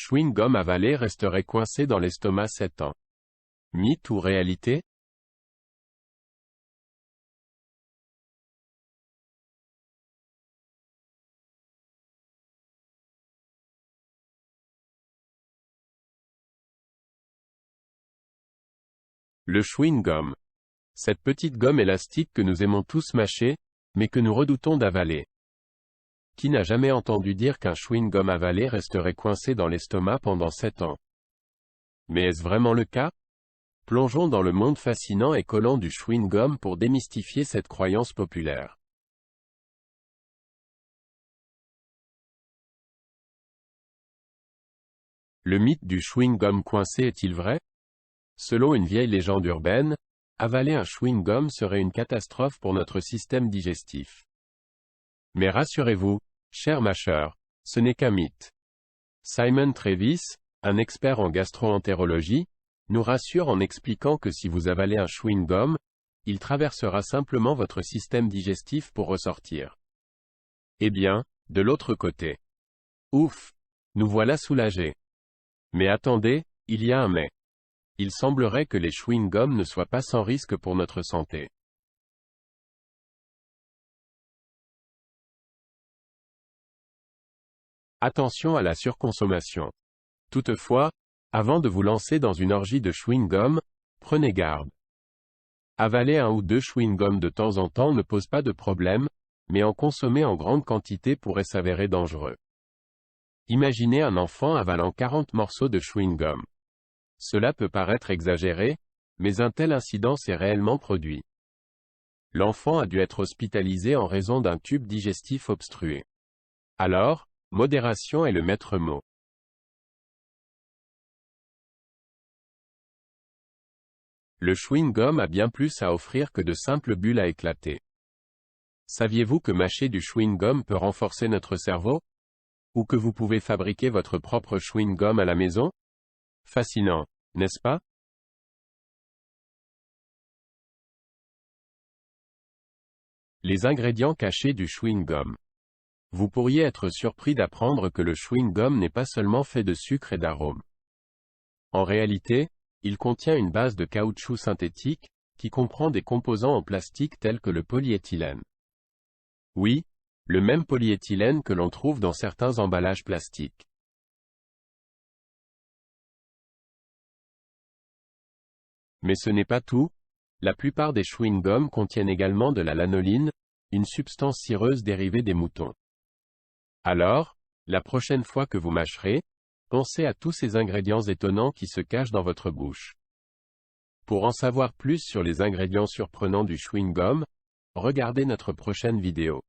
Chewing-gum avalé resterait coincé dans l'estomac 7 ans. Mythe ou réalité? Le chewing-gum. Cette petite gomme élastique que nous aimons tous mâcher, mais que nous redoutons d'avaler. Qui n'a jamais entendu dire qu'un chewing-gum avalé resterait coincé dans l'estomac pendant 7 ans? Mais est-ce vraiment le cas? Plongeons dans le monde fascinant et collant du chewing-gum pour démystifier cette croyance populaire. Le mythe du chewing-gum coincé est-il vrai? Selon une vieille légende urbaine, avaler un chewing-gum serait une catastrophe pour notre système digestif. Mais rassurez-vous, chers mâcheurs, ce n'est qu'un mythe. Simon Travis, un expert en gastro-entérologie, nous rassure en expliquant que si vous avalez un chewing-gum, il traversera simplement votre système digestif pour ressortir. Eh bien, de l'autre côté. Ouf! Nous voilà soulagés. Mais attendez, il y a un mais. Il semblerait que les chewing-gums ne soient pas sans risque pour notre santé. Attention à la surconsommation. Toutefois, avant de vous lancer dans une orgie de chewing-gum, prenez garde. Avaler 1 ou 2 chewing-gums de temps en temps ne pose pas de problème, mais en consommer en grande quantité pourrait s'avérer dangereux. Imaginez un enfant avalant 40 morceaux de chewing-gum. Cela peut paraître exagéré, mais un tel incident s'est réellement produit. L'enfant a dû être hospitalisé en raison d'un tube digestif obstrué. Alors, modération est le maître mot. Le chewing-gum a bien plus à offrir que de simples bulles à éclater. Saviez-vous que mâcher du chewing-gum peut renforcer notre cerveau? Ou que vous pouvez fabriquer votre propre chewing-gum à la maison? Fascinant, n'est-ce pas? Les ingrédients cachés du chewing-gum. Vous pourriez être surpris d'apprendre que le chewing-gum n'est pas seulement fait de sucre et d'arômes. En réalité, il contient une base de caoutchouc synthétique, qui comprend des composants en plastique tels que le polyéthylène. Oui, le même polyéthylène que l'on trouve dans certains emballages plastiques. Mais ce n'est pas tout, la plupart des chewing-gums contiennent également de la lanoline, une substance cireuse dérivée des moutons. Alors, la prochaine fois que vous mâcherez, pensez à tous ces ingrédients étonnants qui se cachent dans votre bouche. Pour en savoir plus sur les ingrédients surprenants du chewing-gum, regardez notre prochaine vidéo.